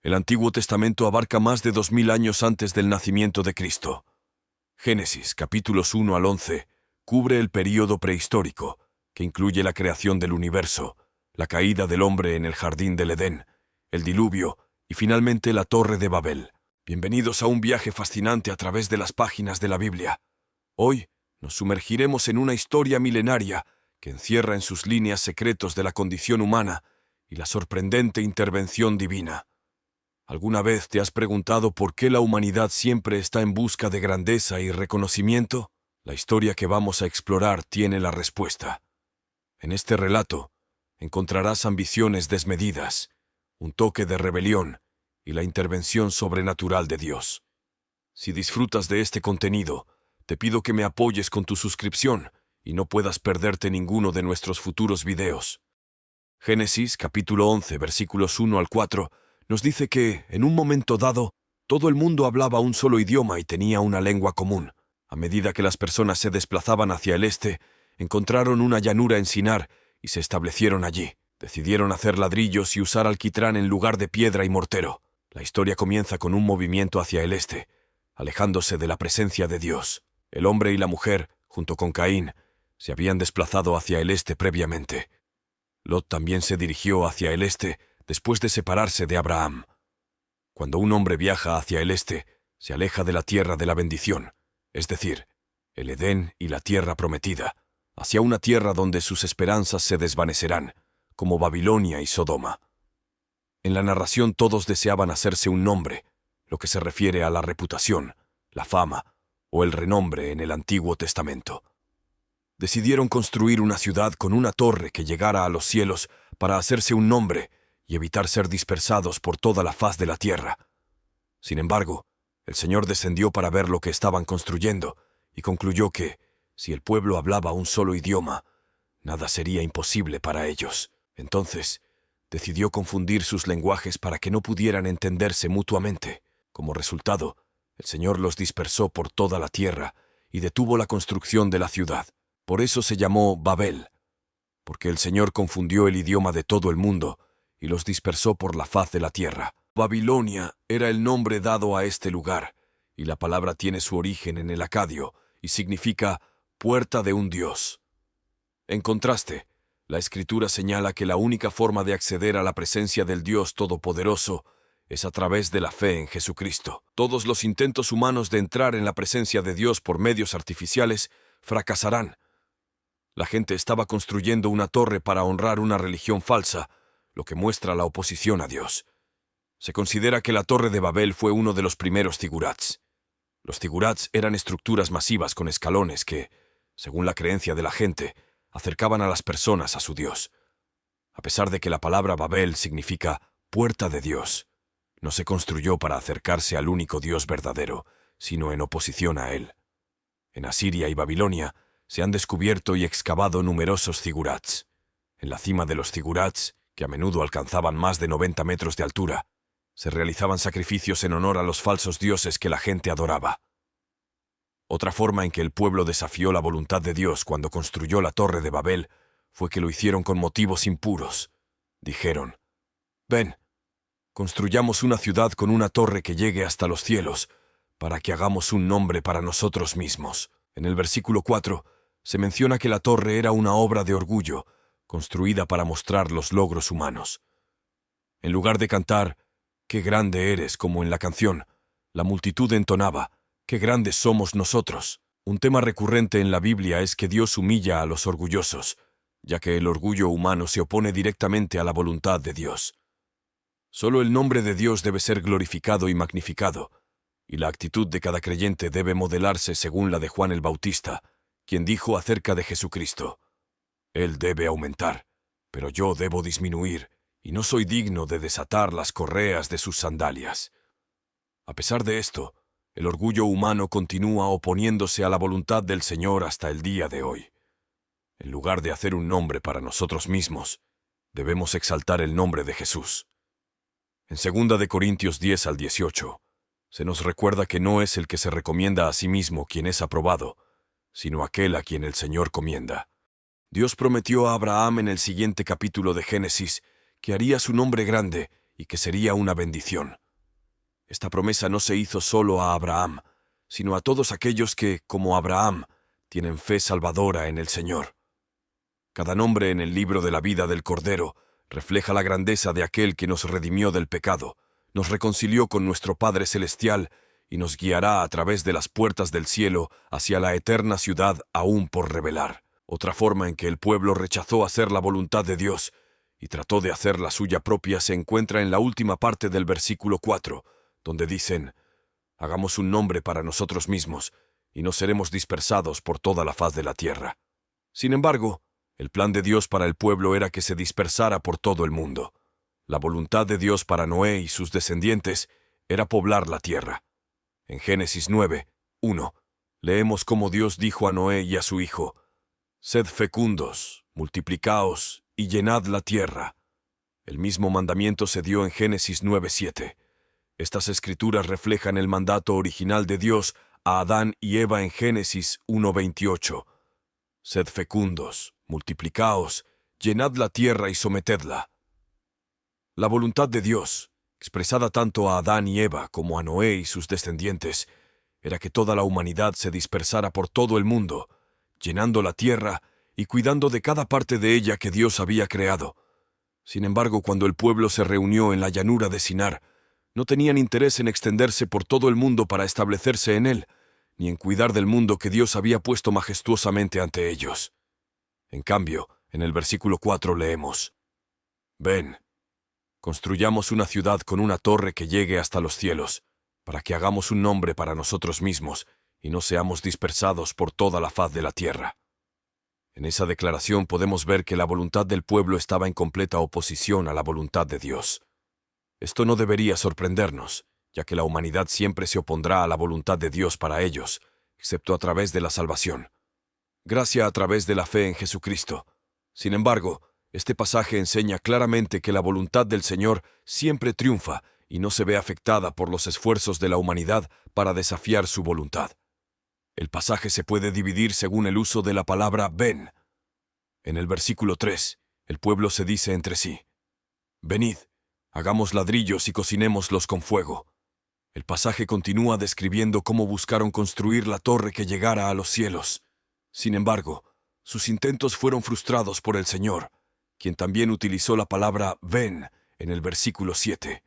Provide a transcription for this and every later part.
El Antiguo Testamento abarca más de 2000 años antes del nacimiento de Cristo. Génesis, capítulos 1 al 11, cubre el período prehistórico, que incluye la creación del universo, la caída del hombre en el jardín del Edén, el diluvio y finalmente la Torre de Babel. Bienvenidos a un viaje fascinante a través de las páginas de la Biblia. Hoy nos sumergiremos en una historia milenaria que encierra en sus líneas secretos de la condición humana y la sorprendente intervención divina. ¿Alguna vez te has preguntado por qué la humanidad siempre está en busca de grandeza y reconocimiento? La historia que vamos a explorar tiene la respuesta. En este relato encontrarás ambiciones desmedidas, un toque de rebelión y la intervención sobrenatural de Dios. Si disfrutas de este contenido, te pido que me apoyes con tu suscripción y no puedas perderte ninguno de nuestros futuros videos. Génesis, capítulo 11, versículos 1 al 4, nos dice que, en un momento dado, todo el mundo hablaba un solo idioma y tenía una lengua común. A medida que las personas se desplazaban hacia el este, encontraron una llanura en Sinar y se establecieron allí. Decidieron hacer ladrillos y usar alquitrán en lugar de piedra y mortero. La historia comienza con un movimiento hacia el este, alejándose de la presencia de Dios. El hombre y la mujer, junto con Caín, se habían desplazado hacia el este previamente. Lot también se dirigió hacia el este después de separarse de Abraham. Cuando un hombre viaja hacia el este, se aleja de la tierra de la bendición, es decir, el Edén y la tierra prometida, hacia una tierra donde sus esperanzas se desvanecerán, como Babilonia y Sodoma. En la narración todos deseaban hacerse un nombre, lo que se refiere a la reputación, la fama o el renombre en el Antiguo Testamento. Decidieron construir una ciudad con una torre que llegara a los cielos para hacerse un nombre y evitar ser dispersados por toda la faz de la tierra. Sin embargo, el Señor descendió para ver lo que estaban construyendo y concluyó que, si el pueblo hablaba un solo idioma, nada sería imposible para ellos. Entonces, decidió confundir sus lenguajes para que no pudieran entenderse mutuamente. Como resultado, el Señor los dispersó por toda la tierra y detuvo la construcción de la ciudad. Por eso se llamó Babel, porque el Señor confundió el idioma de todo el mundo y los dispersó por la faz de la tierra. Babilonia era el nombre dado a este lugar, y la palabra tiene su origen en el acadio y significa puerta de un dios. En contraste, la Escritura señala que la única forma de acceder a la presencia del Dios Todopoderoso es a través de la fe en Jesucristo. Todos los intentos humanos de entrar en la presencia de Dios por medios artificiales fracasarán. La gente estaba construyendo una torre para honrar una religión falsa, lo que muestra la oposición a Dios. Se considera que la Torre de Babel fue uno de los primeros zigurats. Los zigurats eran estructuras masivas con escalones que, según la creencia de la gente, acercaban a las personas a su Dios. A pesar de que la palabra Babel significa puerta de Dios, no se construyó para acercarse al único Dios verdadero, sino en oposición a él. En Asiria y Babilonia se han descubierto y excavado numerosos zigurats. En la cima de los zigurats, que a menudo alcanzaban más de 90 metros de altura, se realizaban sacrificios en honor a los falsos dioses que la gente adoraba. Otra forma en que el pueblo desafió la voluntad de Dios cuando construyó la Torre de Babel fue que lo hicieron con motivos impuros. Dijeron: «Ven, construyamos una ciudad con una torre que llegue hasta los cielos, para que hagamos un nombre para nosotros mismos». En el versículo 4 se menciona que la torre era una obra de orgullo, construida para mostrar los logros humanos. En lugar de cantar «Qué grande eres», como en la canción, la multitud entonaba «Qué grandes somos nosotros». Un tema recurrente en la Biblia es que Dios humilla a los orgullosos, ya que el orgullo humano se opone directamente a la voluntad de Dios. Solo el nombre de Dios debe ser glorificado y magnificado, y la actitud de cada creyente debe modelarse según la de Juan el Bautista, quien dijo acerca de Jesucristo: «Él debe aumentar, pero yo debo disminuir, y no soy digno de desatar las correas de sus sandalias». A pesar de esto, el orgullo humano continúa oponiéndose a la voluntad del Señor hasta el día de hoy. En lugar de hacer un nombre para nosotros mismos, debemos exaltar el nombre de Jesús. En 2 de Corintios 10 al 18, se nos recuerda que no es el que se recomienda a sí mismo quien es aprobado, sino aquel a quien el Señor comienda. Dios prometió a Abraham en el siguiente capítulo de Génesis que haría su nombre grande y que sería una bendición. Esta promesa no se hizo solo a Abraham, sino a todos aquellos que, como Abraham, tienen fe salvadora en el Señor. Cada nombre en el libro de la vida del Cordero refleja la grandeza de aquel que nos redimió del pecado, nos reconcilió con nuestro Padre Celestial y nos guiará a través de las puertas del cielo hacia la eterna ciudad aún por revelar. Otra forma en que el pueblo rechazó hacer la voluntad de Dios y trató de hacer la suya propia se encuentra en la última parte del versículo 4, donde dicen: «Hagamos un nombre para nosotros mismos, y no seremos dispersados por toda la faz de la tierra». Sin embargo, el plan de Dios para el pueblo era que se dispersara por todo el mundo. La voluntad de Dios para Noé y sus descendientes era poblar la tierra. En Génesis 9:1, leemos cómo Dios dijo a Noé y a su hijo: «Sed fecundos, multiplicaos y llenad la tierra». El mismo mandamiento se dio en Génesis 9:7. Estas escrituras reflejan el mandato original de Dios a Adán y Eva en Génesis 1:28. «Sed fecundos, multiplicaos, llenad la tierra y sometedla». La voluntad de Dios, expresada tanto a Adán y Eva como a Noé y sus descendientes, era que toda la humanidad se dispersara por todo el mundo, llenando la tierra y cuidando de cada parte de ella que Dios había creado. Sin embargo, cuando el pueblo se reunió en la llanura de Sinar, no tenían interés en extenderse por todo el mundo para establecerse en él, ni en cuidar del mundo que Dios había puesto majestuosamente ante ellos. En cambio, en el versículo 4 leemos: «Ven, construyamos una ciudad con una torre que llegue hasta los cielos, para que hagamos un nombre para nosotros mismos y no seamos dispersados por toda la faz de la tierra». En esa declaración podemos ver que la voluntad del pueblo estaba en completa oposición a la voluntad de Dios. Esto no debería sorprendernos, ya que la humanidad siempre se opondrá a la voluntad de Dios para ellos, excepto a través de la salvación. Gracia a través de la fe en Jesucristo. Sin embargo, este pasaje enseña claramente que la voluntad del Señor siempre triunfa y no se ve afectada por los esfuerzos de la humanidad para desafiar su voluntad. El pasaje se puede dividir según el uso de la palabra ven. En el versículo 3, el pueblo se dice entre sí: «Venid, hagamos ladrillos y cocinémoslos con fuego». El pasaje continúa describiendo cómo buscaron construir la torre que llegara a los cielos. Sin embargo, sus intentos fueron frustrados por el Señor, quien también utilizó la palabra ven en el versículo 7.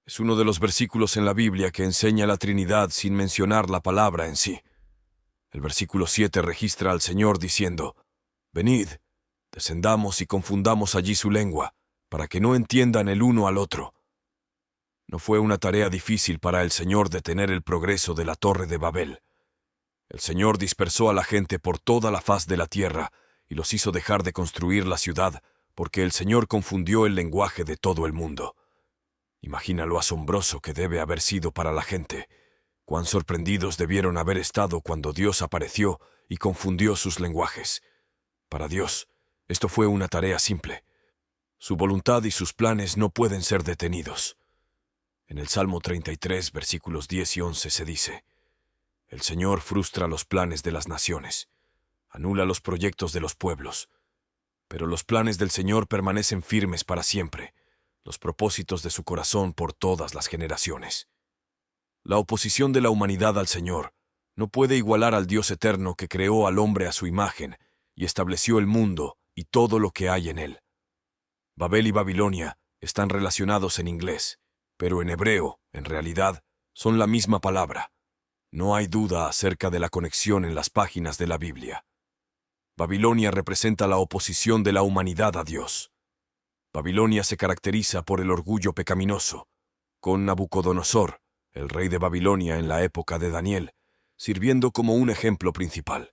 Es uno de los versículos en la Biblia que enseña la Trinidad sin mencionar la palabra en sí. El versículo 7 registra al Señor diciendo: «Venid, descendamos y confundamos allí su lengua, para que no entiendan el uno al otro». No fue una tarea difícil para el Señor detener el progreso de la Torre de Babel. El Señor dispersó a la gente por toda la faz de la tierra y los hizo dejar de construir la ciudad, porque el Señor confundió el lenguaje de todo el mundo. Imagina lo asombroso que debe haber sido para la gente. Cuán sorprendidos debieron haber estado cuando Dios apareció y confundió sus lenguajes. Para Dios, esto fue una tarea simple. Su voluntad y sus planes no pueden ser detenidos. En el Salmo 33, versículos 10 y 11 se dice: «El Señor frustra los planes de las naciones, anula los proyectos de los pueblos. Pero los planes del Señor permanecen firmes para siempre, los propósitos de su corazón por todas las generaciones». La oposición de la humanidad al Señor no puede igualar al Dios eterno que creó al hombre a su imagen y estableció el mundo y todo lo que hay en él. Babel y Babilonia están relacionados en inglés, pero en hebreo, en realidad, son la misma palabra. No hay duda acerca de la conexión en las páginas de la Biblia. Babilonia representa la oposición de la humanidad a Dios. Babilonia se caracteriza por el orgullo pecaminoso, con Nabucodonosor, el rey de Babilonia en la época de Daniel, sirviendo como un ejemplo principal.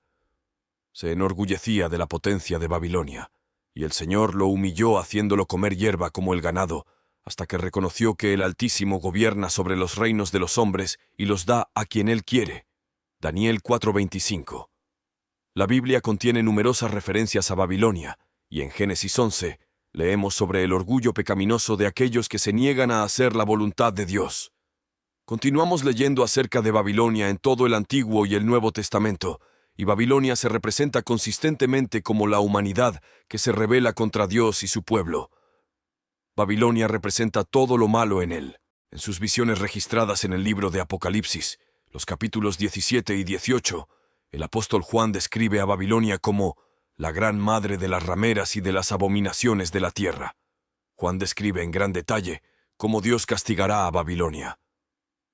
Se enorgullecía de la potencia de Babilonia, y el Señor lo humilló haciéndolo comer hierba como el ganado, hasta que reconoció que el Altísimo gobierna sobre los reinos de los hombres y los da a quien Él quiere. Daniel 4:25. La Biblia contiene numerosas referencias a Babilonia, y en Génesis 11 leemos sobre el orgullo pecaminoso de aquellos que se niegan a hacer la voluntad de Dios. Continuamos leyendo acerca de Babilonia en todo el Antiguo y el Nuevo Testamento, y Babilonia se representa consistentemente como la humanidad que se rebela contra Dios y su pueblo. Babilonia representa todo lo malo en él. En sus visiones registradas en el libro de Apocalipsis, los capítulos 17 y 18, el apóstol Juan describe a Babilonia como la gran madre de las rameras y de las abominaciones de la tierra. Juan describe en gran detalle cómo Dios castigará a Babilonia.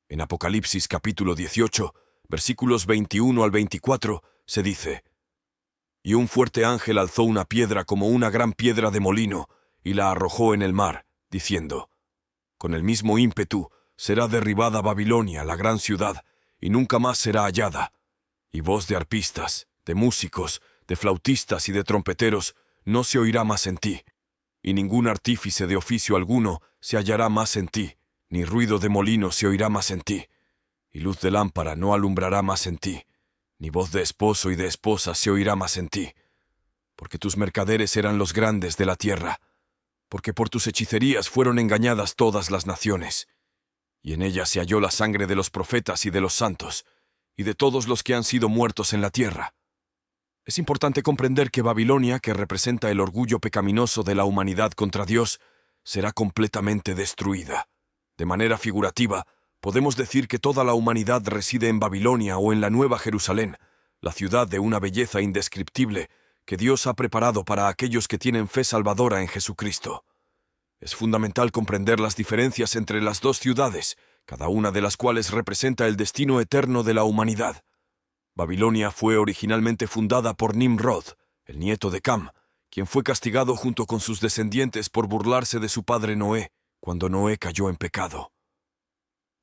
En Apocalipsis capítulo 18, versículos 21 al 24, se dice: «Y un fuerte ángel alzó una piedra como una gran piedra de molino, y la arrojó en el mar, diciendo: Con el mismo ímpetu será derribada Babilonia, la gran ciudad, y nunca más será hallada. Y voz de arpistas, de músicos, de flautistas y de trompeteros no se oirá más en ti. Y ningún artífice de oficio alguno se hallará más en ti, ni ruido de molino se oirá más en ti. Y luz de lámpara no alumbrará más en ti, ni voz de esposo y de esposa se oirá más en ti. Porque tus mercaderes eran los grandes de la tierra, porque por tus hechicerías fueron engañadas todas las naciones. Y en ella se halló la sangre de los profetas y de los santos, y de todos los que han sido muertos en la tierra». Es importante comprender que Babilonia, que representa el orgullo pecaminoso de la humanidad contra Dios, será completamente destruida. De manera figurativa, podemos decir que toda la humanidad reside en Babilonia o en la Nueva Jerusalén, la ciudad de una belleza indescriptible que Dios ha preparado para aquellos que tienen fe salvadora en Jesucristo. Es fundamental comprender las diferencias entre las dos ciudades, cada una de las cuales representa el destino eterno de la humanidad. Babilonia fue originalmente fundada por Nimrod, el nieto de Cam, quien fue castigado junto con sus descendientes por burlarse de su padre Noé, cuando Noé cayó en pecado.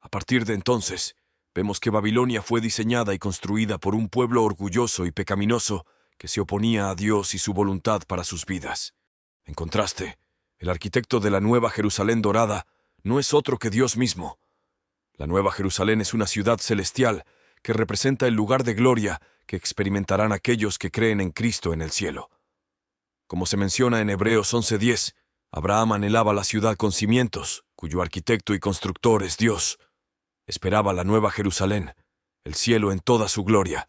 A partir de entonces, vemos que Babilonia fue diseñada y construida por un pueblo orgulloso y pecaminoso que se oponía a Dios y su voluntad para sus vidas. En contraste, el arquitecto de la Nueva Jerusalén dorada no es otro que Dios mismo. La Nueva Jerusalén es una ciudad celestial que representa el lugar de gloria que experimentarán aquellos que creen en Cristo en el cielo. Como se menciona en Hebreos 11:10, Abraham anhelaba la ciudad con cimientos, cuyo arquitecto y constructor es Dios. Esperaba la Nueva Jerusalén, el cielo en toda su gloria.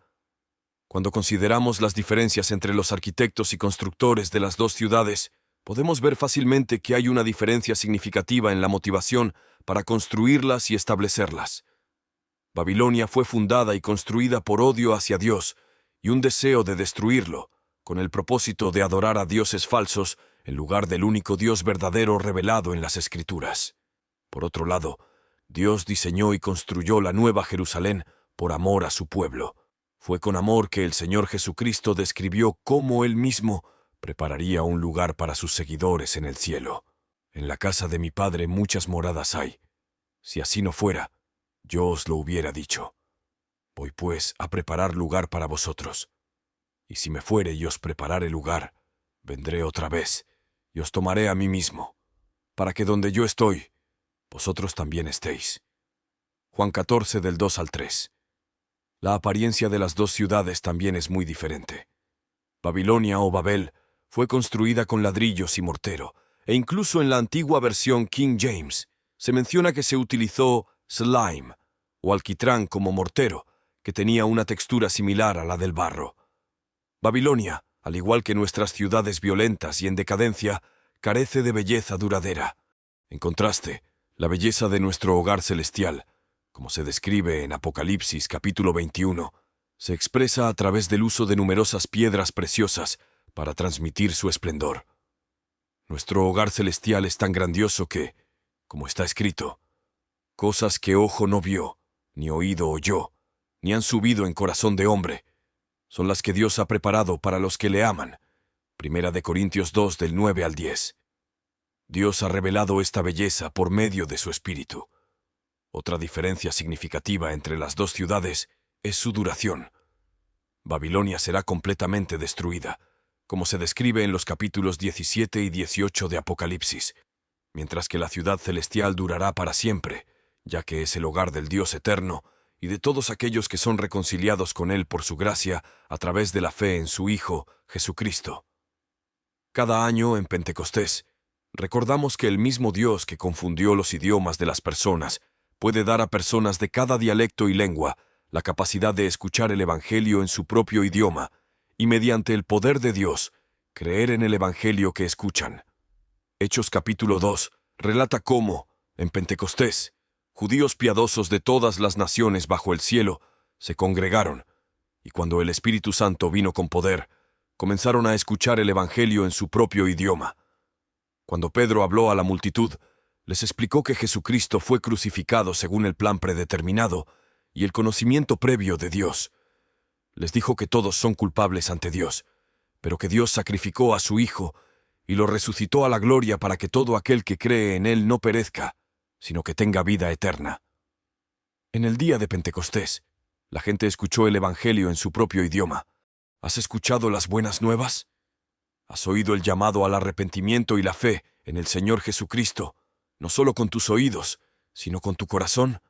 Cuando consideramos las diferencias entre los arquitectos y constructores de las dos ciudades, podemos ver fácilmente que hay una diferencia significativa en la motivación para construirlas y establecerlas. Babilonia fue fundada y construida por odio hacia Dios y un deseo de destruirlo, con el propósito de adorar a dioses falsos en lugar del único Dios verdadero revelado en las Escrituras. Por otro lado, Dios diseñó y construyó la Nueva Jerusalén por amor a su pueblo. Fue con amor que el Señor Jesucristo describió cómo Él mismo prepararía un lugar para sus seguidores en el cielo. «En la casa de mi Padre muchas moradas hay. Si así no fuera, yo os lo hubiera dicho. Voy pues a preparar lugar para vosotros. Y si me fuere y os preparare lugar, vendré otra vez, y os tomaré a mí mismo, para que donde yo estoy, vosotros también estéis». Juan 14, del 2 al 3. La apariencia de las dos ciudades también es muy diferente. Babilonia o Babel fue construida con ladrillos y mortero, e incluso en la antigua versión King James se menciona que se utilizó slime o alquitrán como mortero, que tenía una textura similar a la del barro. Babilonia, al igual que nuestras ciudades violentas y en decadencia, carece de belleza duradera. En contraste, la belleza de nuestro hogar celestial, como se describe en Apocalipsis capítulo 21, se expresa a través del uso de numerosas piedras preciosas para transmitir su esplendor. Nuestro hogar celestial es tan grandioso que, como está escrito, cosas que ojo no vio, ni oído oyó, ni han subido en corazón de hombre, son las que Dios ha preparado para los que le aman. 1 Corintios 2, del 9 al 10. Dios ha revelado esta belleza por medio de su Espíritu. Otra diferencia significativa entre las dos ciudades es su duración. Babilonia será completamente destruida, como se describe en los capítulos 17 y 18 de Apocalipsis, mientras que la ciudad celestial durará para siempre, ya que es el hogar del Dios eterno y de todos aquellos que son reconciliados con Él por su gracia a través de la fe en su Hijo, Jesucristo. Cada año, en Pentecostés, recordamos que el mismo Dios que confundió los idiomas de las personas puede dar a personas de cada dialecto y lengua la capacidad de escuchar el Evangelio en su propio idioma y, mediante el poder de Dios, creer en el Evangelio que escuchan. Hechos capítulo 2 relata cómo, en Pentecostés, judíos piadosos de todas las naciones bajo el cielo se congregaron, y cuando el Espíritu Santo vino con poder, comenzaron a escuchar el Evangelio en su propio idioma. Cuando Pedro habló a la multitud, les explicó que Jesucristo fue crucificado según el plan predeterminado y el conocimiento previo de Dios. Les dijo que todos son culpables ante Dios, pero que Dios sacrificó a su Hijo y lo resucitó a la gloria para que todo aquel que cree en Él no perezca, sino que tenga vida eterna. En el día de Pentecostés, la gente escuchó el Evangelio en su propio idioma. ¿Has escuchado las buenas nuevas? ¿Has oído el llamado al arrepentimiento y la fe en el Señor Jesucristo, no solo con tus oídos, sino con tu corazón?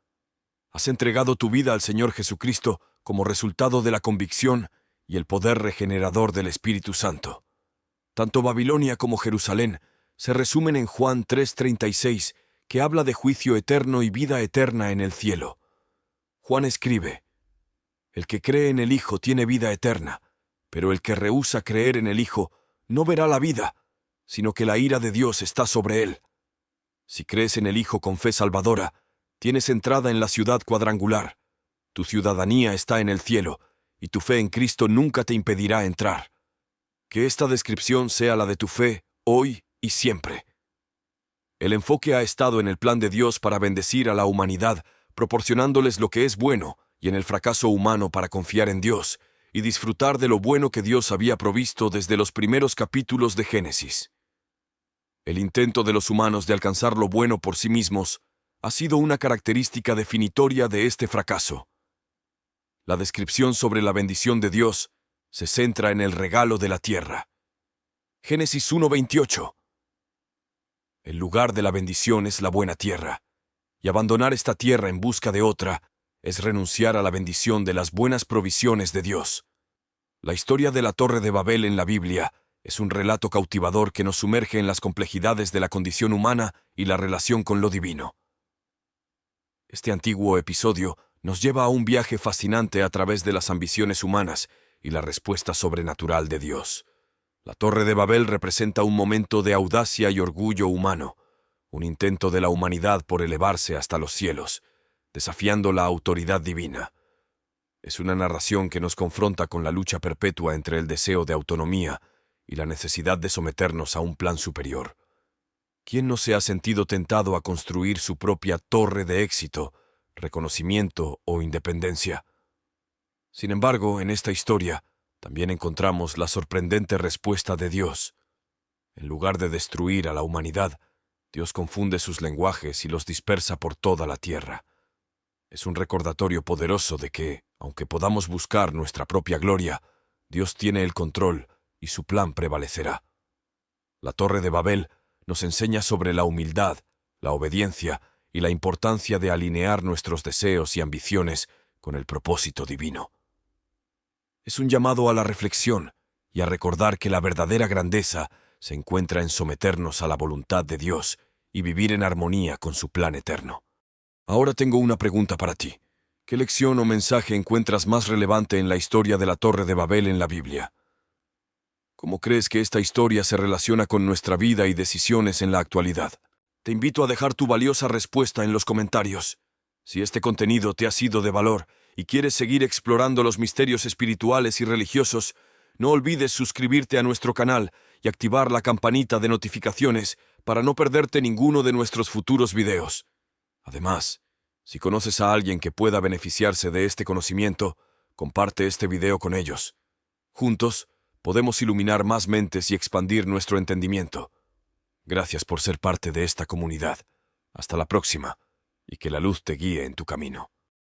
¿Has entregado tu vida al Señor Jesucristo como resultado de la convicción y el poder regenerador del Espíritu Santo? Tanto Babilonia como Jerusalén se resumen en Juan 3:36, que habla de juicio eterno y vida eterna en el cielo. Juan escribe: «El que cree en el Hijo tiene vida eterna, pero el que rehúsa creer en el Hijo no verá la vida, sino que la ira de Dios está sobre él». Si crees en el Hijo con fe salvadora, tienes entrada en la ciudad cuadrangular. Tu ciudadanía está en el cielo, y tu fe en Cristo nunca te impedirá entrar. Que esta descripción sea la de tu fe, hoy y siempre. El enfoque ha estado en el plan de Dios para bendecir a la humanidad, proporcionándoles lo que es bueno, y en el fracaso humano para confiar en Dios y disfrutar de lo bueno que Dios había provisto desde los primeros capítulos de Génesis. El intento de los humanos de alcanzar lo bueno por sí mismos ha sido una característica definitoria de este fracaso. La descripción sobre la bendición de Dios se centra en el regalo de la tierra. Génesis 1:28. El lugar de la bendición es la buena tierra, y abandonar esta tierra en busca de otra es renunciar a la bendición de las buenas provisiones de Dios. La historia de la Torre de Babel en la Biblia es un relato cautivador que nos sumerge en las complejidades de la condición humana y la relación con lo divino. Este antiguo episodio nos lleva a un viaje fascinante a través de las ambiciones humanas y la respuesta sobrenatural de Dios. La Torre de Babel representa un momento de audacia y orgullo humano, un intento de la humanidad por elevarse hasta los cielos, desafiando la autoridad divina. Es una narración que nos confronta con la lucha perpetua entre el deseo de autonomía y la necesidad de someternos a un plan superior. ¿Quién no se ha sentido tentado a construir su propia torre de éxito, reconocimiento o independencia? Sin embargo, en esta historia también encontramos la sorprendente respuesta de Dios. En lugar de destruir a la humanidad, Dios confunde sus lenguajes y los dispersa por toda la tierra. Es un recordatorio poderoso de que, aunque podamos buscar nuestra propia gloria, Dios tiene el control y su plan prevalecerá. La Torre de Babel nos enseña sobre la humildad, la obediencia y la importancia de alinear nuestros deseos y ambiciones con el propósito divino. Es un llamado a la reflexión y a recordar que la verdadera grandeza se encuentra en someternos a la voluntad de Dios y vivir en armonía con su plan eterno. Ahora tengo una pregunta para ti. ¿Qué lección o mensaje encuentras más relevante en la historia de la Torre de Babel en la Biblia? ¿Cómo crees que esta historia se relaciona con nuestra vida y decisiones en la actualidad? Te invito a dejar tu valiosa respuesta en los comentarios. Si este contenido te ha sido de valor y quieres seguir explorando los misterios espirituales y religiosos, no olvides suscribirte a nuestro canal y activar la campanita de notificaciones para no perderte ninguno de nuestros futuros videos. Además, si conoces a alguien que pueda beneficiarse de este conocimiento, comparte este video con ellos. Juntos, podemos iluminar más mentes y expandir nuestro entendimiento. Gracias por ser parte de esta comunidad. Hasta la próxima, y que la luz te guíe en tu camino.